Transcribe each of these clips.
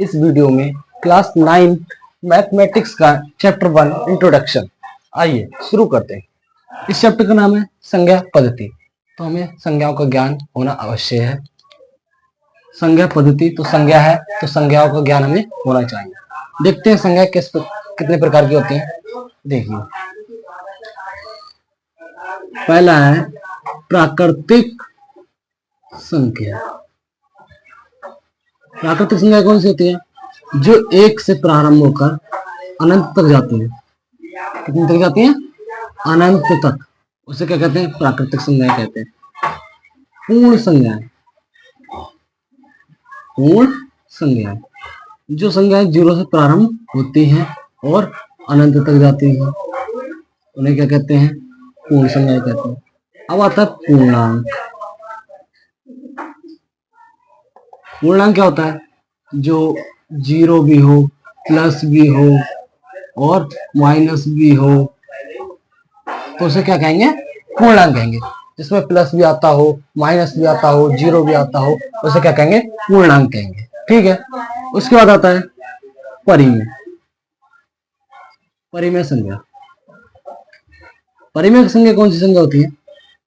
इस वीडियो में class 9 mathematics का चैप्टर 1 इंट्रोडक्शन। आइए शुरू करते हैं। इस चैप्टर का नाम है संज्ञा पद्धति। तो हमें संज्ञाओं का ज्ञान होना अवश्य है। संज्ञा पद्धति तो संज्ञा है, तो संज्ञाओं का ज्ञान हमें होना चाहिए। देखते हैं संज्ञा कितने प्रकार की होती हैं। देखिए, पहला है प्राकृतिक संख्या। प्राकृतिक संख्या कौन सी होती है? जो एक से प्रारंभ होकर अनंत तक जाती है। कितनी तक जाती है? अनंत तक। उसे क्या कहते हैं? प्राकृतिक संख्या कहते हैं। पूर्ण संख्या, पूर्ण संख्या जो संख्याएं 0 से प्रारंभ होती हैं और अनंत तक जाती हैं, उन्हें क्या कहते हैं? पूर्ण संख्या कहते हैं। अब आता है पूर्णांक। पूर्णांक क्या होता है? जो 0 भी हो, प्लस भी हो और माइनस भी हो, तो उसे क्या कहेंगे? पूर्णांक कहेंगे। जिसमें प्लस भी आता हो, माइनस भी आता हो, 0 भी आता हो, उसे क्या कहेंगे? पूर्णांक कहेंगे। ठीक है। उसके बाद आता है परिमेय। परिमेय संख्या। परिमेय संख्या कौन सी संख्या होती है?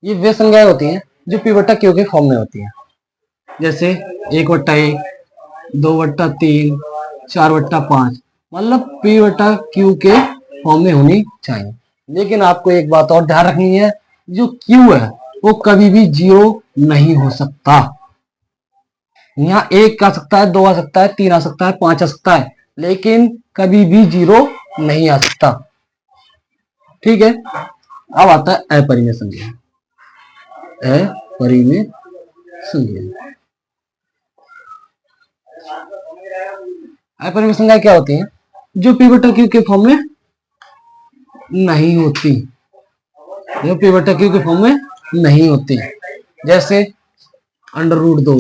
ये वे संख्याएं होती हैं जो p बटा q के फॉर्म में होती हैं। जैसे 1/1, 2/3, 4/5, मतलब p बटा q के फॉर्म में होनी चाहिए। लेकिन आपको एक बात और ध्यान रखनी है, जो q है वो कभी भी 0 नहीं हो सकता। यहाँ 1 आ सकता है, 2 आ सकता है, 3 आ सकता है, 5 आ सकता है, लेकिन कभी भी 0 नहीं आ सकता। ठीक है। अब आता है अपरिमेय संख्या। अपरिमेय संख्या। अपरिमेय संख्या क्या होती है? जो p बटा q के फॉर्म में नहीं होती। जो p बटा q के फॉर्म में नहीं होती। जैसे √2,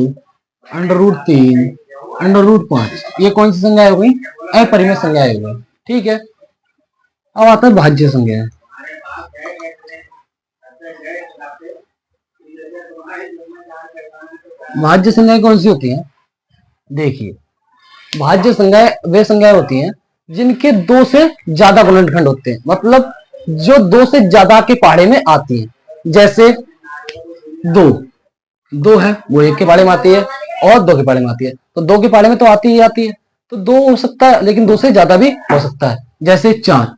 √3, √5, ये कौन सी संख्या हो गई? अपरिमेय संख्या हो गई। ठीक है। अब आता है भाज्य संख्या। भाज्य संख्याएं कौन सी होती हैं? देखिए, भाज्य संख्याएं वे संख्याएं होती हैं जिनके 2 से ज्यादा गुणनखंड होते हैं, मतलब जो 2 से ज्यादा के पहाड़े में आती हैं। जैसे 2 है, वो 1 के पहाड़े में आती है और 2 के पहाड़े में आती है, तो 2 के पहाड़े में तो आती ही आती है, तो 2 हो सकता है, लेकिन 2 से ज्यादा भी हो सकता है। जैसे 4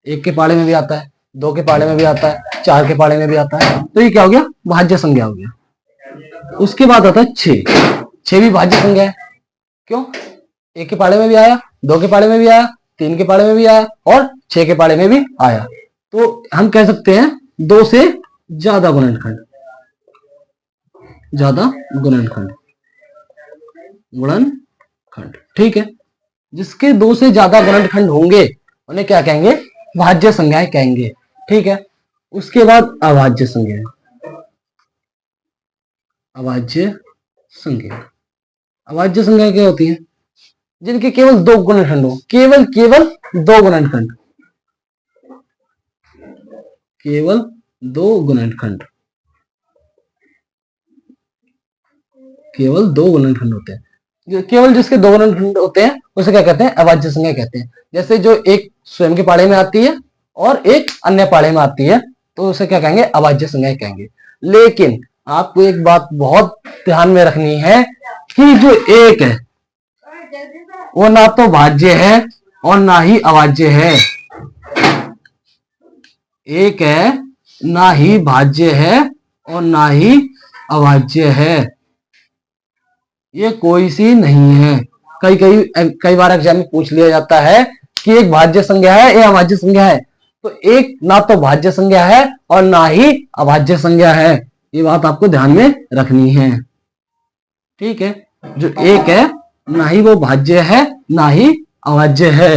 1 के पहाड़े में भी आता है, 2 के पहाड़े में भी आता है, 4 के पहाड़े में भी आता है, तो ये क्या हो गया? भाज्य संख्या हो गया। उसके बाद आता है 6 भी भाज्य संख्या है। क्यों? 1 के पहाड़े में भी आया, 2 के पहाड़े में भी आया, 3 के पहाड़े में भी आया और 6 के पहाड़े में भी आया, तो हम कह सकते हैं 2 से ज्यादा गुणनखंड। ज्यादा गुणनखंड, गुणनखंड। ठीक है। जिसके 2 से ज्यादा गुणनखंड होंगे उन्हें क्या कहेंगे? भाज्य संख्याएं कहेंगे। ठीक है। उसके बाद अभाज्य संख्या। अभाज्य संख्या। अभाज्य संख्या क्या होती है? जिनके केवल 2 गुणनखंड हो, केवल 2 गुणनखंड, केवल 2 गुणनखंड, केवल 2 गुणनखंड होते हैं। केवल जिसके 2 गुणनखंड होते हैं उसे क्या कहते हैं? अभाज्य संख्या कहते हैं। जैसे जो एक स्वयं के पाड़े में आती है और एक अन्य पाड़े में आती है, तो उसे क्या कहेंगे? अभाज्य संख्या कहेंगे। लेकिन आपको एक बात बहुत ध्यान में रखनी है कि जो एक है वो ना तो भाज्य है और ना ही अभाज्य है। एक है, ना ही भाज्य है और ना ही अभाज्य है। ये कोई सी नहीं है। कई बार एग्जाम में पूछ लिया जाता है कि एक भाज्य संख्या है या अभाज्य संख्या है, तो एक ना तो भाज्य संख्या है और ना ही अभाज्य संख्या है। ये बात आपको ध्यान में रखनी है। ठीक है। जो एक है, ना ही वो भाज्य है ना ही अभाज्य है।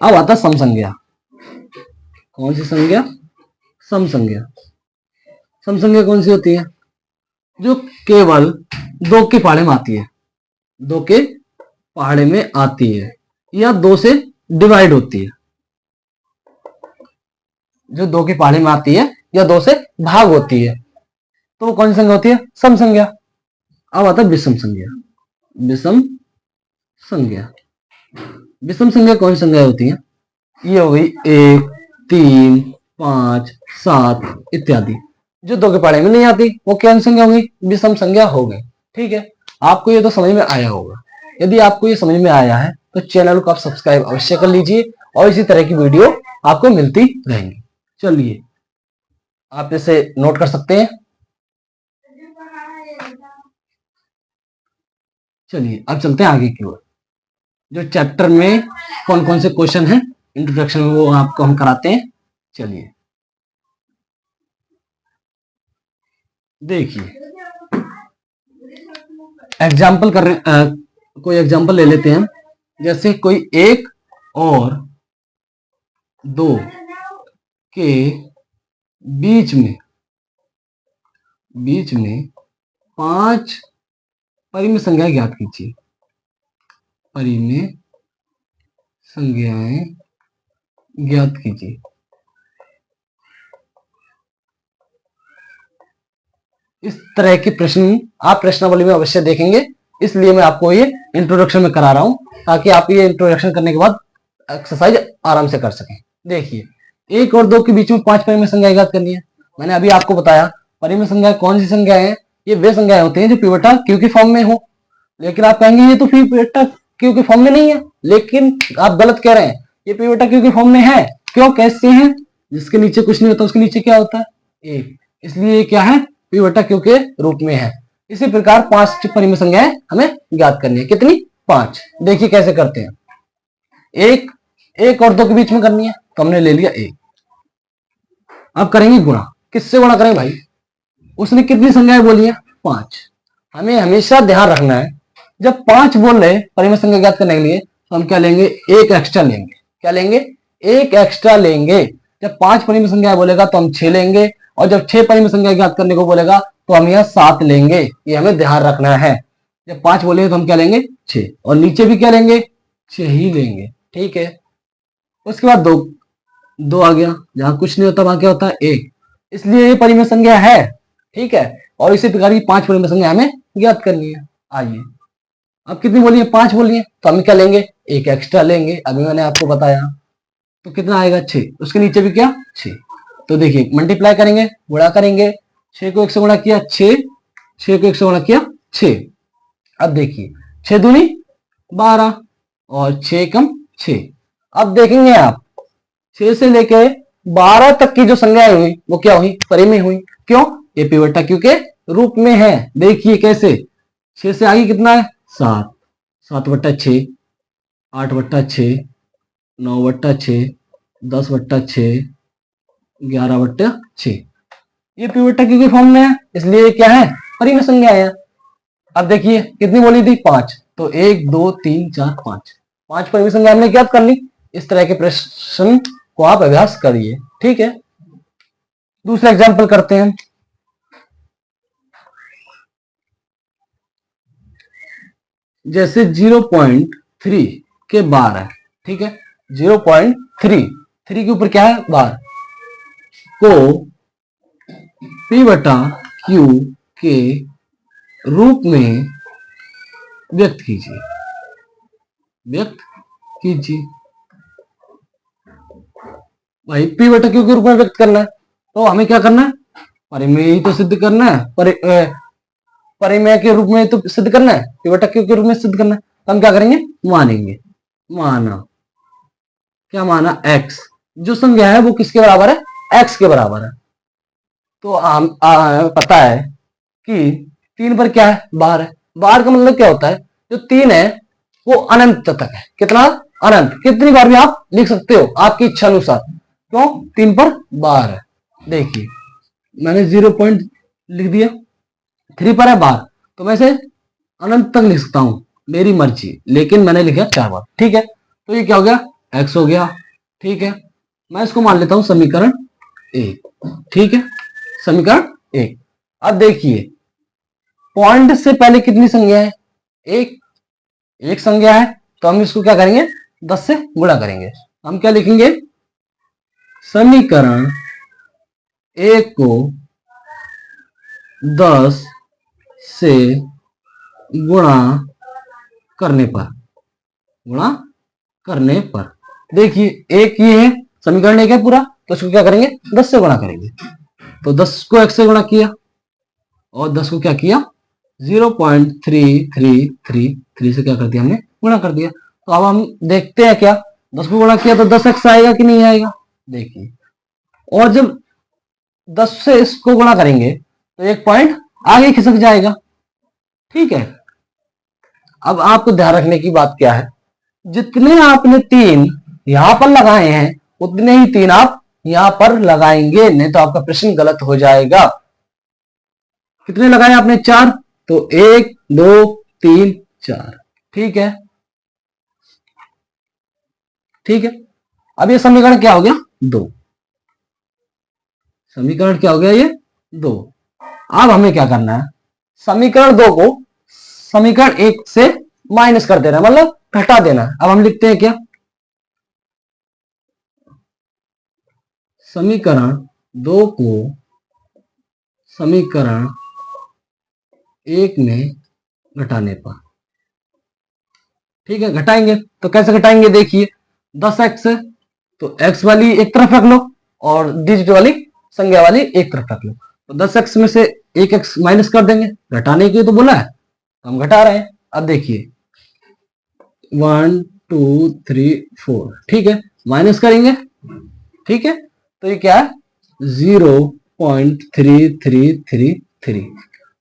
अब आता सम संख्या। कौन सी संख्या? सम संख्या। सम संख्या कौन सी होती है? जो केवल 2 के पहाड़े में आती है, 2 के पहाड़े में आती है या 2 से डिवाइड होती है। जो 2 के पहाड़े में आती है या 2 से भाग होती है, तो वो कौन सी संख्या होती है? सम संख्या। अब आता है विषम संख्या। विषम संख्या। विषम संख्या कौन सी संख्या होती है? ये हो गई 1, 3, 5, 7 इत्यादि। जो दो के पढ़े में नहीं आती वो कौन संख्या होगी? विषम संख्या हो गई। ठीक है, आपको ये तो समझ में आया होगा। यदि आपको ये समझ में आया है तो चैनल को आप सब्सक्राइब अवश्य कर लीजिए और इसी तरह की वीडियो आपको मिलती रहेंगी। चलिए, आप इसे नोट कर सकते हैं। चलिए अब चलते हैं आगे की ओर। जो चैप्टर में कौन कौन से क्वेश्चन हैं इंट्रोडक्शन में, वो आपको हम कराते हैं। चलिए देखिए, एग्जाम्पल कर रहे कोई एग्जाम्पल ले लेते हैं। जैसे कोई 1 और 2 के बीच में 5 परिमेय संख्याएं ज्ञात कीजिए। परिमेय संख्याएं ज्ञात कीजिए। इस तरह के प्रश्न आप प्रश्नावली में अवश्य देखेंगे, इसलिए मैं आपको ये इंट्रोडक्शन में करा रहा हूं ताकि आप ये इंट्रोडक्शन करने के बाद एक्सरसाइज आराम से कर सकें। देखिए, 1 और 2 के बीच में 5 परिमेय संख्याएं ज्ञात करनी है। मैंने अभी आपको बताया परिमेय संख्या कौन सी संख्या है? ये वे संख्याएं होती हैं जो पी बटा क्यू के फॉर्म में हो। लेकिन आप कहेंगे ये तो पी बटा क्यू के फॉर्म में नहीं है, लेकिन आप गलत कह रहे हैं। ये पी बटा क्यू के फॉर्म में है। क्यों, कैसे है? जिसके नीचे कुछ नहीं होता उसके नीचे क्या होता है? 1, इसलिए ये क्या है? पी बटा क्यू के रूप में है। इसी प्रकार 5 परिमेय संख्याएं हमें ज्ञात करनी है। कितनी? 5। देखिए कैसे करते हैं। 1 और 2 के बीच में करनी है तो हमने ले लिया 1। अब करेंगे गुणा। किससे गुणा करें भाई? उसने कितनी संख्याएं बोली है? 5। हमें हमेशा ध्यान रखना है, जब 5 बोल रहे परिमेय संख्या ज्ञात करने के लिए तो हम क्या लेंगे? 1 एक्स्ट्रा लेंगे। क्या लेंगे? 1 एक्स्ट्रा लेंगे। जब 5 परिमेय संख्या बोलेगा तो हम 6 लेंगे, और जब 6 परिमेय संख्या ज्ञात करने को बोलेगा तो हम यहाँ 7 लेंगे। ये हमें ध्यान रखना है। जब 5 बोलेगा तो हम क्या लेंगे? 6, और नीचे भी क्या लेंगे? 6 ही लेंगे। ठीक है, उसके बाद 2 आ गया। जहां कुछ नहीं होता वहां क्या होता है? 1, इसलिए ये परिमेय संख्या है। ठीक है, और इसी प्रकार की 5 परिमेय संख्या हमें ज्ञात करनी है। आइए, अब कितनी बोली है? 5 बोली है तो हम क्या लेंगे? 1 एक्स्ट्रा लेंगे। अभी मैंने आपको बताया। तो कितना आएगा? 6। उसके नीचे भी क्या? 6। तो देखिए, मल्टीप्लाई करेंगे, गुणा करेंगे। 6 को 1 से गुणा किया 6, 6 को 1 से गुणा किया 6। अब देखिए, 6 दूनी 12 और 6 कम 6। अब देखेंगे आप, 6 से लेके 12 तक की जो संख्याएं हुई वो क्या हुई? परिमेय हुई। क्यों? ये पी बटा क्यू के रूप में है। देखिए कैसे, 6 से आगे कितना है? 7, 7 बट्टा 6, 8 बट्टा 6, 9 बट्टा 6, 10 बट्टा 6, 11 बट्टा 6। ये पी बटा क्यू के फॉर्म में है, इसलिए ये क्या है? परिमेय संख्या है। अब देखिए कितनी बोली थी? 5। तो 1 2 3 4 5, 5 परिमेय संख्या हमने ज्ञात कर ली। इस तरह के प्रश्न को आप अभ्यास करिए। ठीक है, दूसरा एग्जाम्पल करते हैं। जैसे 0.3 के बार है। ठीक है, 0.3 के ऊपर क्या है? बार को पी बटा क्यू के रूप में व्यक्त कीजिए। भाई पी बटा क्यू के रूप में व्यक्त करना है तो हमें क्या करना है? परिमेय ही तो सिद्ध करना है। परिमेय के रूप में तो सिद्ध करना है, पी बटा क्यू के रूप में सिद्ध करना है। तो हम क्या करेंगे? मानेंगे। माना, क्या माना? x। जो संख्या है वो किसके बराबर है? x के बराबर है। तो हम पता है कि 3 पर क्या है? बार है। बार का मतलब क्या होता है? जो 3 है वो अनंत तक है। कितना? अनंत। कितनी बार भी आप लिख सकते हो आपकी इच्छा अनुसार। क्यों? 3 पर बार है। देखिए, मैंने 0 पॉइंट लिख दिया। 3 पर है बार, तो मैं इसे अनंत तक लिख सकता हूं, मेरी मर्जी। लेकिन मैंने लिखा 4 बार। ठीक है, तो ये क्या हो गया? x हो गया। ठीक है, मैं इसको मान लेता हूं समीकरण 1। ठीक है, समीकरण 1। अब देखिए, पॉइंट से पहले कितनी संख्या है? एक संख्या है, तो हम इसको क्या करेंगे? 10 से गुणा करेंगे। हम क्या लिखेंगे? समीकरण 1 को 10 से गुणा करने पर, गुणा करने पर। देखिए एक ये है समीकरण एक है पूरा, तो इसको क्या करेंगे 10 से गुणा करेंगे। तो 10 को x से गुणा किया और 10 को क्या किया 0.3333 से क्या कर दिया हमने गुणा कर दिया। तो अब हम देखते हैं क्या 10 को गुणा किया तो 10x आएगा कि नहीं आएगा। देखिए और जब 10 से इसको गुणा करेंगे तो एक पॉइंट आगे खिसक जाएगा। ठीक है, अब आपको ध्यान रखने की बात क्या है, जितने आपने 3 यहां पर लगाए हैं उतने ही 3 आप यहां पर लगाएंगे, नहीं तो आपका प्रश्न गलत हो जाएगा। कितने लगाए आपने 4, तो 1 2 3 4। ठीक है, ठीक है। अब ये समीकरण क्या हो गया 2, समीकरण क्या हो गया ये 2। अब हमें क्या करना है, समीकरण 2 को समीकरण 1 से माइनस कर देना, मतलब घटा देना। अब हम लिखते हैं क्या, समीकरण 2 को समीकरण 1 में घटाने पर। ठीक है, घटाएंगे तो कैसे घटाएंगे, देखिए 10x तो x वाली एक तरफ रख लो और डिजिट वाली संख्या वाली एक तरफ रख लो। तो 10x में से एक x माइनस कर देंगे, घटाने के तो बोला है हम घटा रहे हैं। अब देखिए 1 2 3 4, ठीक है माइनस करेंगे। ठीक है, तो ये क्या है 0.3333।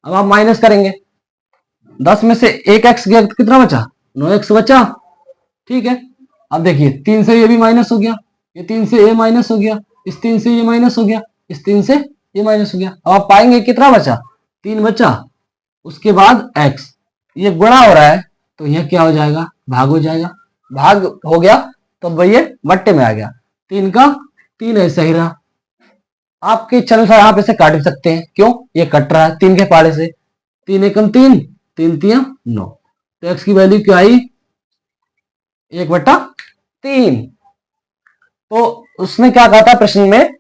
अब आप माइनस करेंगे, 10 में से एक x गया तो कितना बचा 9x बचा। ठीक है, अब देखिए 3 से ये भी माइनस हो गया, ये 3 से ये माइनस हो गया, इस 3 से ये माइनस हो गया, इस 3 से ये माइनस हो गया। अब आप पाएंगे कितना बचा 3 बचा। उसके बाद x ये गुणा हो रहा है तो यह क्या हो जाएगा भाग हो जाएगा, भाग हो गया तो भैया बट्टे में आ गया, 3 का 3 ऐसा ही रहा। आपकी इच्छा अनुसार आप इसे काट भी सकते हैं, क्यों ये कट रहा है 3 के पाड़े से, 3 एकम 3 3 3 9। तो x की वैल्यू क्या आई 1/3। तो उसने क्या कहा था प्रश्न में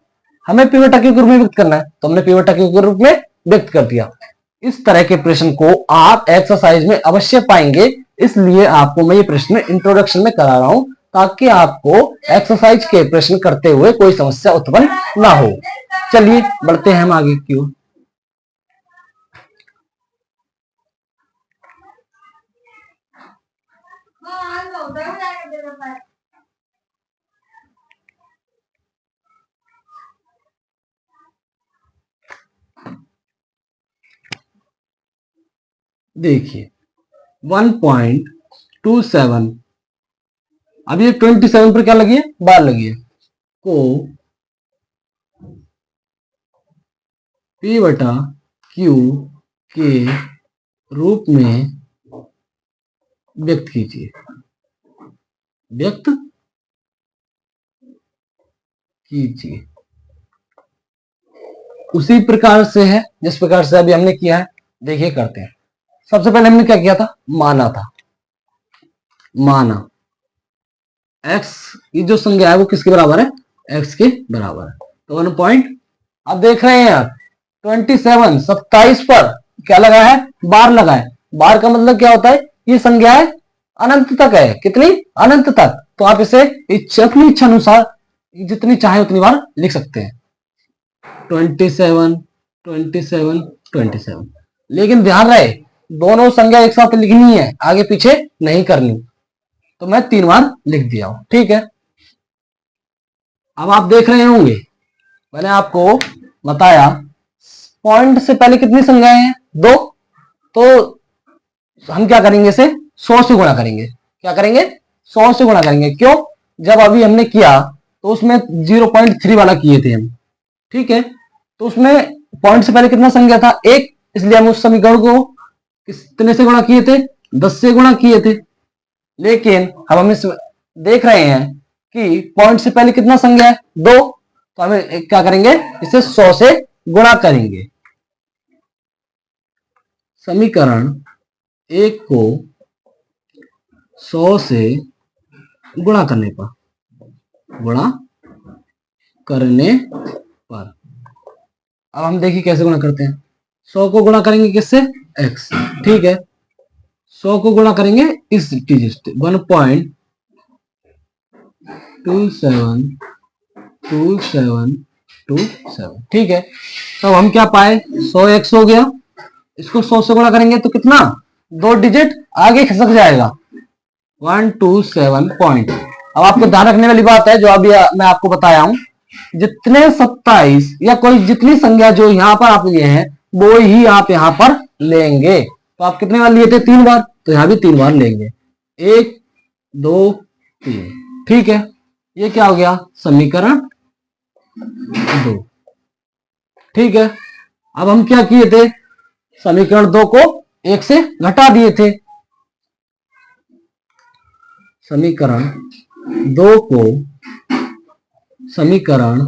हमें पिवट के रूप में व्यक्त करना है, तो हमने पिवट के रूप में व्यक्त कर दिया। इस तरह के प्रश्न को आप एक्सरसाइज में अवश्य पाएंगे, इसलिए आपको मैं ये प्रश्न इंट्रोडक्शन में करा रहा हूं ताकि आपको एक्सरसाइज के प्रश्न करते हुए कोई समस्या उत्पन्न ना हो। चलिए बढ़ते हैं हम आगे की ओर। देखिए 1.27, अब ये 27 पर क्या लगी है बार लगी है, को P/Q के रूप में व्यक्त कीजिए, व्यक्त कीजिए उसी प्रकार से है जिस प्रकार से अभी हमने किया है। देखिए करते हैं, सबसे पहले हमने क्या किया था माना था, माना x की जो संज्ञा है वो किसके बराबर है x के बराबर है। तो 1 पॉइंट, अब देख रहे हैं आप 27 पर क्या लगा है बार लगा है। बार का मतलब क्या होता है ये संज्ञा है अनंत तक है, कितनी अनंत तक। तो आप इसे अपनी इच्छा अनुसार जितनी चाहे उतनी बार लिख सकते हैं 27 27 27। लेकिन ध्यान रहे दोनों संज्ञा एक साथ लिखनी है, आगे पीछे नहीं करनी। तो मैं 3 बार लिख दिया हूं। ठीक है, अब आप देख रहे होंगे मैंने आपको बताया पॉइंट से पहले कितनी संज्ञाएं हैं 2, तो हम क्या करेंगे इसे 100 से गुणा करेंगे। क्या करेंगे 100 से गुणा करेंगे, क्यों जब अभी हमने किया तो उसमें 0.3 वाला किए थे हम। ठीक है, तो उसमें पॉइंट से पहले कितना संख्या था 1, इसलिए हम उस समीकरण को कितने से गुणा किए थे 10 से गुणा किए थे। लेकिन अब हम इस देख रहे हैं कि पॉइंट से पहले कितना संख्या है 2, तो हमें क्या करेंगे इसे 100 से गुणा करेंगे। समीकरण 1 को 100 से गुणा करने पर, गुणा करने पर अब हम देखिए कैसे गुणा करते हैं। 100 को गुणा करेंगे किससे x। ठीक है, 100 को गुणा करेंगे इस डिजिट से 1.272727, ठीक है। तो हम क्या पाए, 100x हो गया, इसको 100 से गुणा करेंगे तो कितना, 2 डिजिट आगे खिसक जाएगा, 127 पॉइंट। अब आपको ध्यान रखने वाली बात है जो अभी मैं आपको बताया हूं, जितने 27 या कोई जितनी संख्या जो यहां पर आप लिए हैं वो ही आप यहां पर लेंगे। तो आप कितने बार लिए थे, 3 बार, तो यहां भी 3 बार लेंगे, 1 2 3, ठीक है। ये क्या हो गया, समीकरण 2, ठीक है। अब हम क्या किए थे, समीकरण 2 को 1 से घटा दिए थे, समीकरण 2 को समीकरण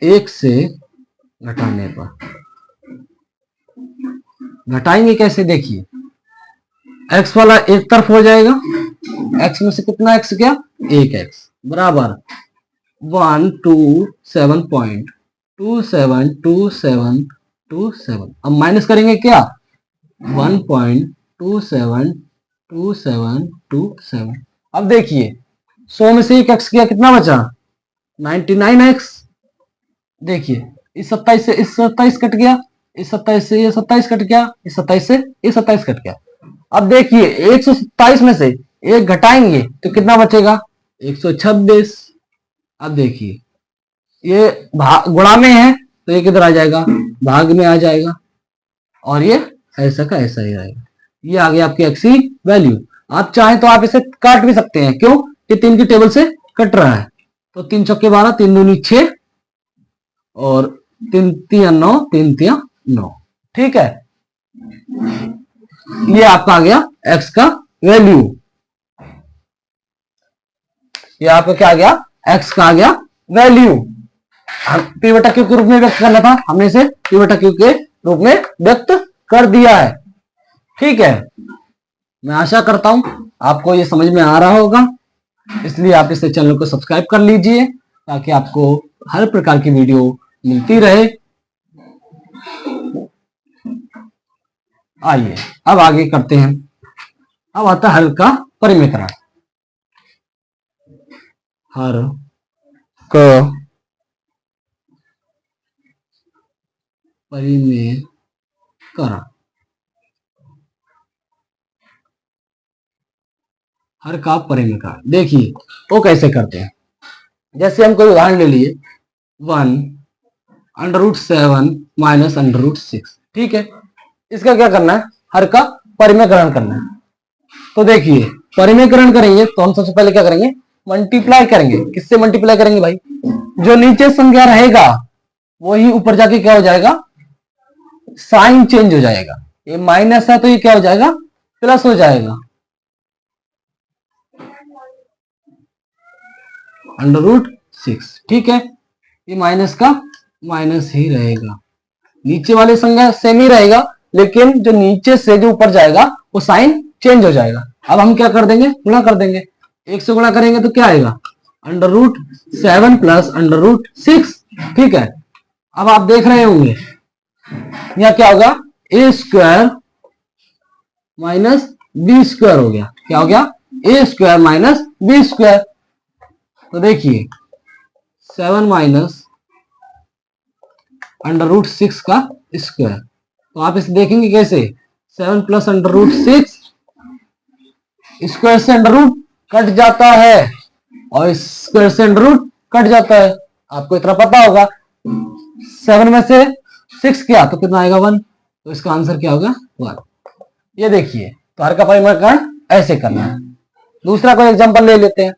1 से घटाने पर, घटाएंगे कैसे, देखिए x वाला एक तरफ हो जाएगा, x में से कितना x गया, 1x बराबर 127.272727। अब माइनस करेंगे क्या, 1.272727। अब देखिए 100 में से एक x गया, कितना बचा, 99x। देखिए इस 27 से इस 27 कट गया, इस 27 से ये 27 कट गया, इस 27 से ये 27 कट गया। अब देखिए 127 में से एक घटाएंगे तो कितना बचेगा, 126। अब देखिए ये गुणा में है तो ये किधर आ जाएगा, भाग में आ जाएगा, और ये ऐसा का ऐसा ही रहेगा। ये आ गया आपकी एक्स की वैल्यू। आप चाहें तो आप इसे काट भी सकते हैं, क्यों कि 3 की टेबल से कट रहा है, तो 3 चौके 12, 3 दूनी 6 और 3 तिया 9, 3 तिया 9, ठीक है। ये आपका आ गया x का वैल्यू, ये आपका क्या आ गया, x का आ गया वैल्यू। p बटा q के रूप में व्यक्त करना था, हमने इसे p बटा q के रूप में व्यक्त कर दिया है, ठीक है। मैं आशा करता हूं आपको ये समझ में आ रहा होगा, इसलिए आप इस चैनल को सब्सक्राइब कर लीजिए ताकि आपको हर प्रकार की वीडियो मिलती रहे। आइए अब आगे करते हैं। अब आता है हल का परिमेकरण। हर का परिमेकरण, हर का परिमेकरण देखिए वो कैसे करते हैं। जैसे हम कोई उदाहरण ले लिए 1√7 माइनस √6, ठीक है। इसका क्या करना है, हर का परिमेकरण करना है। तो देखिए परिमेकरण करेंगे तो हम सबसे पहले क्या करेंगे, मल्टीप्लाई करेंगे। किससे मल्टीप्लाई करेंगे भाई, जो नीचे संख्या रहेगा वही ऊपर जाके क्या हो जाएगा, साइन चेंज हो जाएगा। ये माइनस है तो ये क्या हो जाएगा, प्लस हो जाएगा, √6, ठीक है। ये माइनस का माइनस ही रहेगा, नीचे वाली संख्या सेम ही रहेगा, लेकिन जो नीचे से जो ऊपर जाएगा वो साइन चेंज हो जाएगा। अब हम क्या कर देंगे, गुणा कर देंगे, 1 से गुणा करेंगे तो क्या आएगा, √7 प्लस √6, ठीक है। अब आप देख रहे होंगे यहां क्या होगा, a square minus B square हो गया, क्या हो गया, a square minus B square. तो देखिए 7 माइनस √6 का स्क्वायर, तो आप इसे देखेंगे कैसे, 7 प्लस √6, स्क्वायर से अंडर कट जाता है और स्क्वायर से अंडर कट जाता है, आपको इतना पता होगा। 7 में से 6 किया तो कितना आएगा, 1, तो इसका आंसर क्या होगा, 1। ये देखिए तो हर का परिमेकरण ऐसे करना है। दूसरा कोई एग्जांपल ले लेते हैं,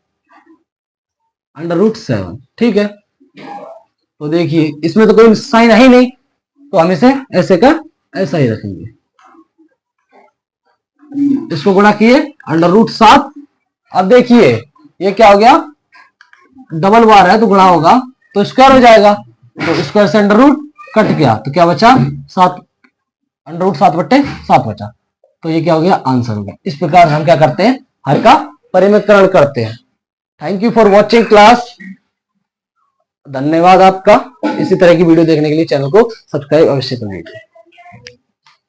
√7, ठीक है। तो देखिए इसमें तो कोई साइन है ही नहीं, तो हम इसे ऐसे का ऐसा ही रखेंगे। इसको गुणा किए √7। अब देखिए ये क्या हो गया, डबल बार है तो गुणा होगा तो स्क्वायर हो जाएगा, तो स्क्वायर से अंडर रूट कट गया तो क्या बचा, 7, √7/7 बचा। तो ये क्या हो गया, आंसर हो गया। इस प्रकार हम क्या करते हैं, हर का परिमेकरण करते हैं। Thank you for watching class, धन्यवाद आपका। इसी तरह की वीडियो देखने के लिए चैनल को सब्सक्राइब अवश्य कर लीजिए।